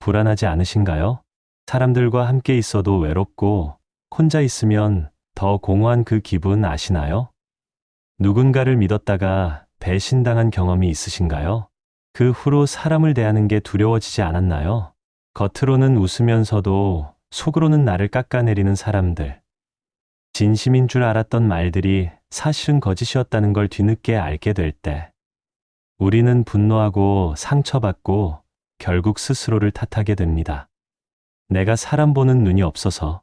불안하지 않으신가요? 사람들과 함께 있어도 외롭고 혼자 있으면 더 공허한 그 기분 아시나요? 누군가를 믿었다가 배신당한 경험이 있으신가요? 그 후로 사람을 대하는 게 두려워지지 않았나요? 겉으로는 웃으면서도 속으로는 나를 깎아내리는 사람들. 진심인 줄 알았던 말들이 사실은 거짓이었다는 걸 뒤늦게 알게 될 때, 우리는 분노하고 상처받고 결국 스스로를 탓하게 됩니다. 내가 사람 보는 눈이 없어서.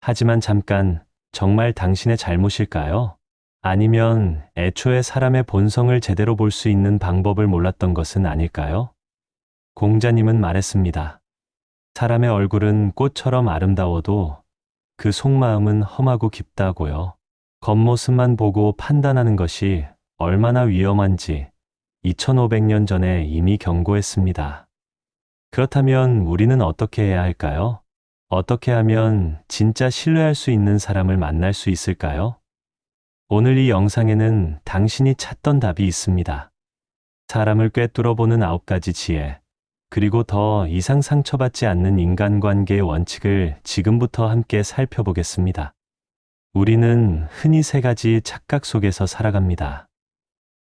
하지만 잠깐, 정말 당신의 잘못일까요? 아니면 애초에 사람의 본성을 제대로 볼 수 있는 방법을 몰랐던 것은 아닐까요? 공자님은 말했습니다. 사람의 얼굴은 꽃처럼 아름다워도 그 속마음은 험하고 깊다고요. 겉모습만 보고 판단하는 것이 얼마나 위험한지 2500년 전에 이미 경고했습니다. 그렇다면 우리는 어떻게 해야 할까요? 어떻게 하면 진짜 신뢰할 수 있는 사람을 만날 수 있을까요? 오늘 이 영상에는 당신이 찾던 답이 있습니다. 사람을 꿰뚫어 보는 9가지 지혜, 그리고 더 이상 상처받지 않는 인간관계의 원칙을 지금부터 함께 살펴보겠습니다. 우리는 흔히 3가지 착각 속에서 살아갑니다.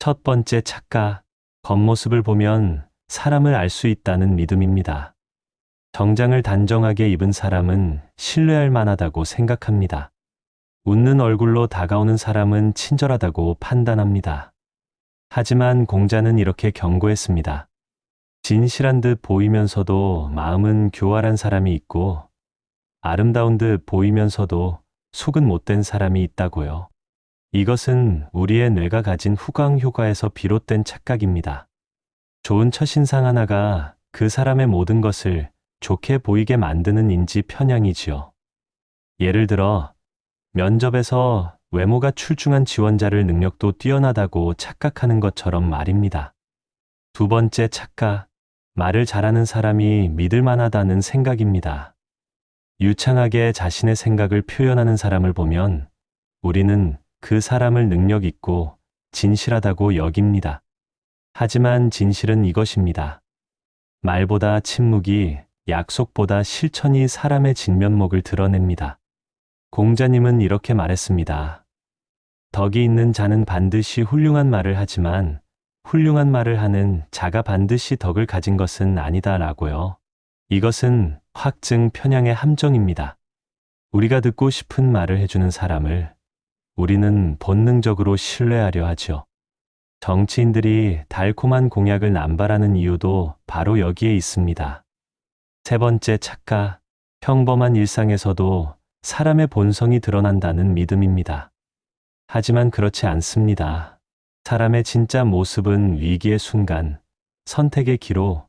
첫 번째 착각, 겉모습을 보면 사람을 알 수 있다는 믿음입니다. 정장을 단정하게 입은 사람은 신뢰할 만하다고 생각합니다. 웃는 얼굴로 다가오는 사람은 친절하다고 판단합니다. 하지만 공자는 이렇게 경고했습니다. 진실한 듯 보이면서도 마음은 교활한 사람이 있고, 아름다운 듯 보이면서도 속은 못된 사람이 있다고요. 이것은 우리의 뇌가 가진 후광 효과에서 비롯된 착각입니다. 좋은 첫인상 하나가 그 사람의 모든 것을 좋게 보이게 만드는 인지 편향이지요. 예를 들어, 면접에서 외모가 출중한 지원자를 능력도 뛰어나다고 착각하는 것처럼 말입니다. 두 번째 착각, 말을 잘하는 사람이 믿을 만하다는 생각입니다. 유창하게 자신의 생각을 표현하는 사람을 보면 우리는 그 사람을 능력 있고 진실하다고 여깁니다. 하지만 진실은 이것입니다. 말보다 침묵이, 약속보다 실천이 사람의 진면목을 드러냅니다. 공자님은 이렇게 말했습니다. 덕이 있는 자는 반드시 훌륭한 말을 하지만 훌륭한 말을 하는 자가 반드시 덕을 가진 것은 아니다라고요. 이것은 확증 편향의 함정입니다. 우리가 듣고 싶은 말을 해주는 사람을 우리는 본능적으로 신뢰하려 하죠. 정치인들이 달콤한 공약을 남발하는 이유도 바로 여기에 있습니다. 세 번째 착각, 평범한 일상에서도 사람의 본성이 드러난다는 믿음입니다. 하지만 그렇지 않습니다. 사람의 진짜 모습은 위기의 순간, 선택의 기로,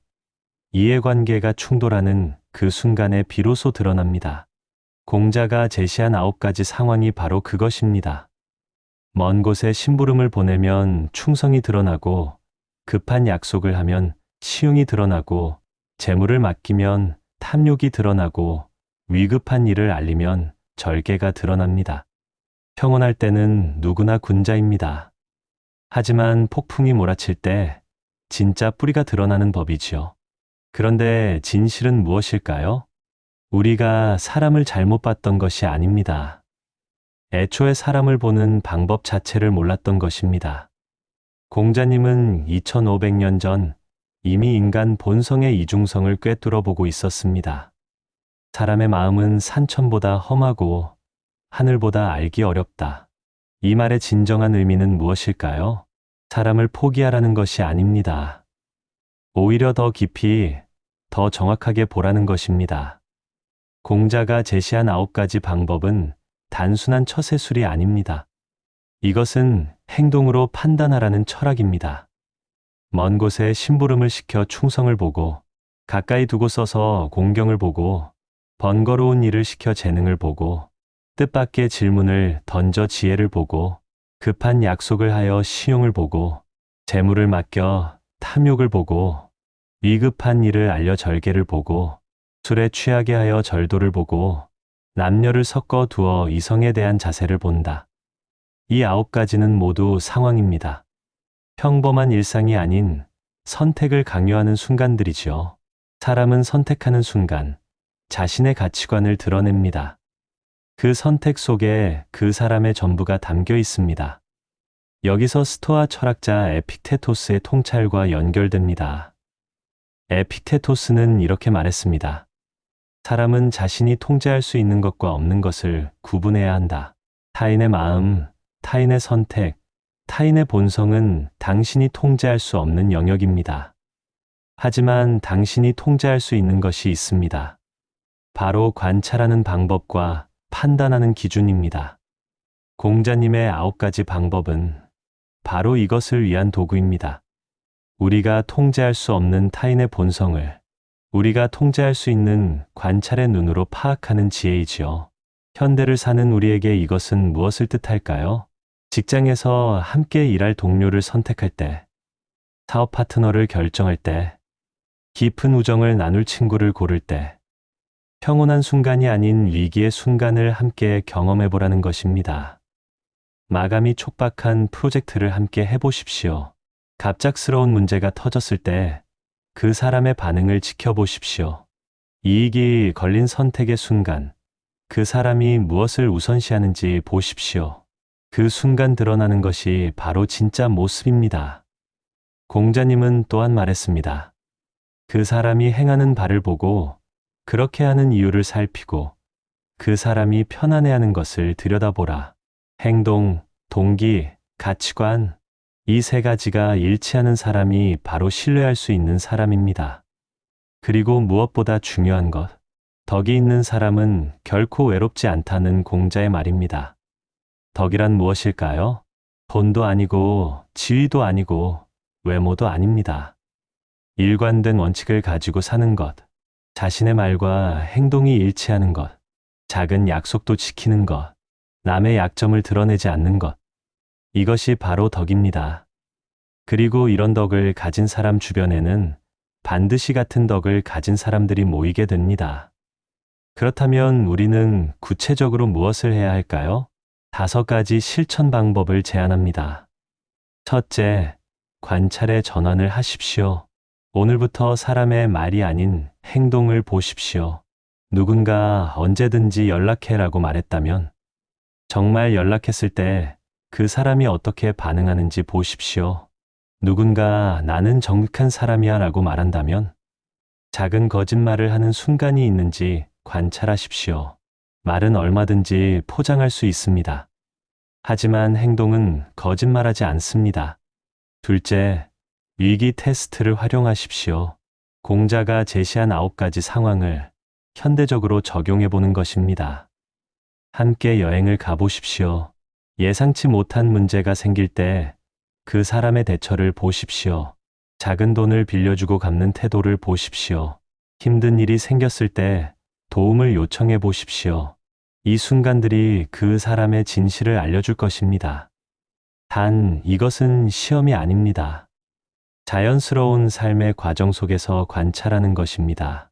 이해관계가 충돌하는 그 순간에 비로소 드러납니다. 공자가 제시한 9가지 상황이 바로 그것입니다. 먼 곳에 심부름을 보내면 충성이 드러나고, 급한 약속을 하면 시용이 드러나고, 재물을 맡기면 탐욕이 드러나고, 위급한 일을 알리면 절개가 드러납니다. 평온할 때는 누구나 군자입니다. 하지만 폭풍이 몰아칠 때 진짜 뿌리가 드러나는 법이지요. 그런데 진실은 무엇일까요? 우리가 사람을 잘못 봤던 것이 아닙니다. 애초에 사람을 보는 방법 자체를 몰랐던 것입니다. 공자님은 2500년 전 이미 인간 본성의 이중성을 꿰뚫어 보고 있었습니다. 사람의 마음은 산천보다 험하고 하늘보다 알기 어렵다. 이 말의 진정한 의미는 무엇일까요? 사람을 포기하라는 것이 아닙니다. 오히려 더 깊이, 더 정확하게 보라는 것입니다. 공자가 제시한 9가지 방법은 단순한 처세술이 아닙니다. 이것은 행동으로 판단하라는 철학입니다. 먼 곳에 심부름을 시켜 충성을 보고, 가까이 두고 써서 공경을 보고, 번거로운 일을 시켜 재능을 보고, 뜻밖의 질문을 던져 지혜를 보고, 급한 약속을 하여 시용을 보고, 재물을 맡겨 탐욕을 보고, 위급한 일을 알려 절개를 보고, 술에 취하게 하여 절도를 보고, 남녀를 섞어 두어 이성에 대한 자세를 본다. 이 9가지는 모두 상황입니다. 평범한 일상이 아닌 선택을 강요하는 순간들이지요. 사람은 선택하는 순간 자신의 가치관을 드러냅니다. 그 선택 속에 그 사람의 전부가 담겨 있습니다. 여기서 스토아 철학자 에픽테토스의 통찰과 연결됩니다. 에픽테토스는 이렇게 말했습니다. 사람은 자신이 통제할 수 있는 것과 없는 것을 구분해야 한다. 타인의 마음, 타인의 선택, 타인의 본성은 당신이 통제할 수 없는 영역입니다. 하지만 당신이 통제할 수 있는 것이 있습니다. 바로 관찰하는 방법과 판단하는 기준입니다. 공자님의 9가지 방법은 바로 이것을 위한 도구입니다. 우리가 통제할 수 없는 타인의 본성을 우리가 통제할 수 있는 관찰의 눈으로 파악하는 지혜이지요. 현대를 사는 우리에게 이것은 무엇을 뜻할까요? 직장에서 함께 일할 동료를 선택할 때, 사업 파트너를 결정할 때, 깊은 우정을 나눌 친구를 고를 때, 평온한 순간이 아닌 위기의 순간을 함께 경험해 보라는 것입니다. 마감이 촉박한 프로젝트를 함께 해보십시오. 갑작스러운 문제가 터졌을 때 그 사람의 반응을 지켜보십시오. 이익이 걸린 선택의 순간, 그 사람이 무엇을 우선시하는지 보십시오. 그 순간 드러나는 것이 바로 진짜 모습입니다. 공자님은 또한 말했습니다. 그 사람이 행하는 바를 보고 그렇게 하는 이유를 살피고 그 사람이 편안해하는 것을 들여다보라. 행동, 동기, 가치관, 이 3가지가 일치하는 사람이 바로 신뢰할 수 있는 사람입니다. 그리고 무엇보다 중요한 것, 덕이 있는 사람은 결코 외롭지 않다는 공자의 말입니다. 덕이란 무엇일까요? 돈도 아니고 지위도 아니고 외모도 아닙니다. 일관된 원칙을 가지고 사는 것, 자신의 말과 행동이 일치하는 것, 작은 약속도 지키는 것, 남의 약점을 드러내지 않는 것, 이것이 바로 덕입니다. 그리고 이런 덕을 가진 사람 주변에는 반드시 같은 덕을 가진 사람들이 모이게 됩니다. 그렇다면 우리는 구체적으로 무엇을 해야 할까요? 5가지 실천 방법을 제안합니다. 첫째, 관찰의 전환을 하십시오. 오늘부터 사람의 말이 아닌 행동을 보십시오. 누군가 언제든지 연락해라고 말했다면 정말 연락했을 때 그 사람이 어떻게 반응하는지 보십시오. 누군가 나는 정직한 사람이야 라고 말한다면 작은 거짓말을 하는 순간이 있는지 관찰하십시오. 말은 얼마든지 포장할 수 있습니다. 하지만 행동은 거짓말하지 않습니다. 둘째, 위기 테스트를 활용하십시오. 공자가 제시한 9가지 상황을 현대적으로 적용해 보는 것입니다. 함께 여행을 가보십시오. 예상치 못한 문제가 생길 때 그 사람의 대처를 보십시오. 작은 돈을 빌려주고 갚는 태도를 보십시오. 힘든 일이 생겼을 때 도움을 요청해 보십시오. 이 순간들이 그 사람의 진실을 알려줄 것입니다. 단, 이것은 시험이 아닙니다. 자연스러운 삶의 과정 속에서 관찰하는 것입니다.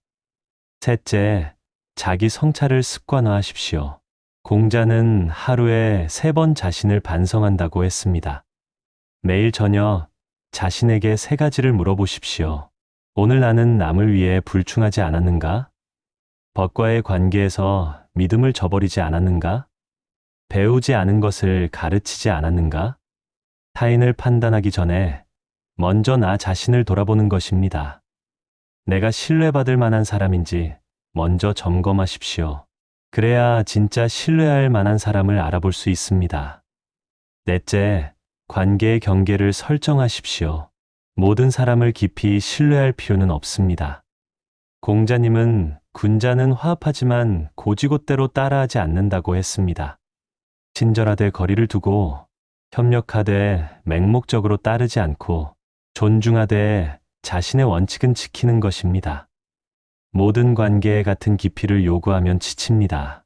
셋째, 자기 성찰을 습관화하십시오. 공자는 하루에 3번 자신을 반성한다고 했습니다. 매일 저녁 자신에게 3가지를 물어보십시오. 오늘 나는 남을 위해 불충하지 않았는가? 벗과의 관계에서 믿음을 저버리지 않았는가? 배우지 않은 것을 가르치지 않았는가? 타인을 판단하기 전에 먼저 나 자신을 돌아보는 것입니다. 내가 신뢰받을 만한 사람인지 먼저 점검하십시오. 그래야 진짜 신뢰할 만한 사람을 알아볼 수 있습니다. 넷째, 관계의 경계를 설정하십시오. 모든 사람을 깊이 신뢰할 필요는 없습니다. 공자님은 군자는 화합하지만 고지곳대로 따라하지 않는다고 했습니다. 친절하되 거리를 두고 협력하되 맹목적으로 따르지 않고 존중하되 자신의 원칙은 지키는 것입니다. 모든 관계에 같은 깊이를 요구하면 지칩니다.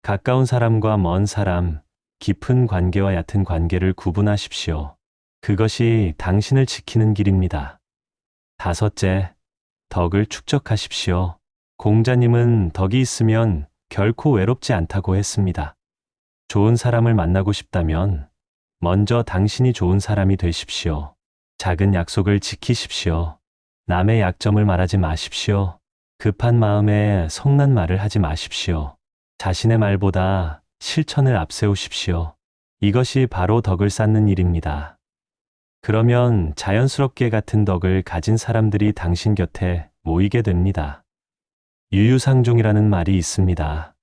가까운 사람과 먼 사람, 깊은 관계와 얕은 관계를 구분하십시오. 그것이 당신을 지키는 길입니다. 5째, 덕을 축적하십시오. 공자님은 덕이 있으면 결코 외롭지 않다고 했습니다. 좋은 사람을 만나고 싶다면 먼저 당신이 좋은 사람이 되십시오. 작은 약속을 지키십시오. 남의 약점을 말하지 마십시오. 급한 마음에 성난 말을 하지 마십시오. 자신의 말보다 실천을 앞세우십시오. 이것이 바로 덕을 쌓는 일입니다. 그러면 자연스럽게 같은 덕을 가진 사람들이 당신 곁에 모이게 됩니다. 유유상종이라는 말이 있습니다.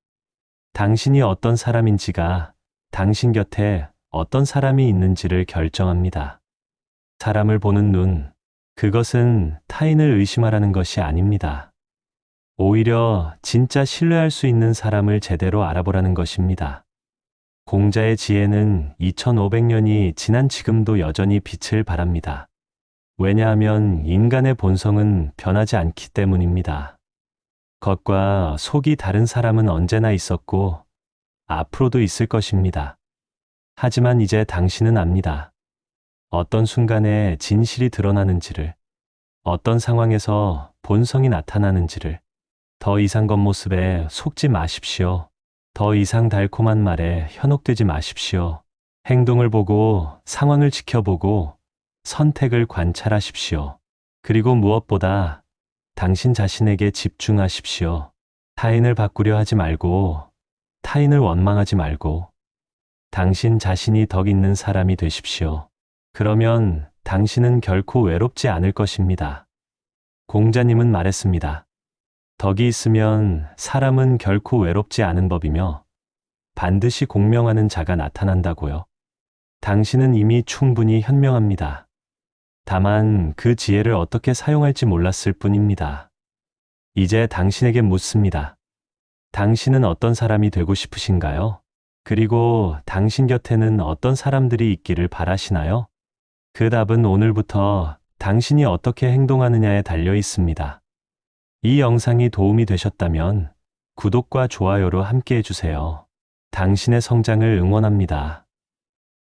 당신이 어떤 사람인지가 당신 곁에 어떤 사람이 있는지를 결정합니다. 사람을 보는 눈, 그것은 타인을 의심하라는 것이 아닙니다. 오히려 진짜 신뢰할 수 있는 사람을 제대로 알아보라는 것입니다. 공자의 지혜는 2500년이 지난 지금도 여전히 빛을 발합니다. 왜냐하면 인간의 본성은 변하지 않기 때문입니다. 겉과 속이 다른 사람은 언제나 있었고 앞으로도 있을 것입니다. 하지만 이제 당신은 압니다. 어떤 순간에 진실이 드러나는지를, 어떤 상황에서 본성이 나타나는지를. 더 이상 겉모습에 속지 마십시오. 더 이상 달콤한 말에 현혹되지 마십시오. 행동을 보고 상황을 지켜보고 선택을 관찰하십시오. 그리고 무엇보다 당신 자신에게 집중하십시오. 타인을 바꾸려 하지 말고, 타인을 원망하지 말고, 당신 자신이 덕 있는 사람이 되십시오. 그러면 당신은 결코 외롭지 않을 것입니다. 공자님은 말했습니다. 덕이 있으면 사람은 결코 외롭지 않은 법이며 반드시 공명하는 자가 나타난다고요. 당신은 이미 충분히 현명합니다. 다만 그 지혜를 어떻게 사용할지 몰랐을 뿐입니다. 이제 당신에게 묻습니다. 당신은 어떤 사람이 되고 싶으신가요? 그리고 당신 곁에는 어떤 사람들이 있기를 바라시나요? 그 답은 오늘부터 당신이 어떻게 행동하느냐에 달려 있습니다. 이 영상이 도움이 되셨다면 구독과 좋아요로 함께 해주세요. 당신의 성장을 응원합니다.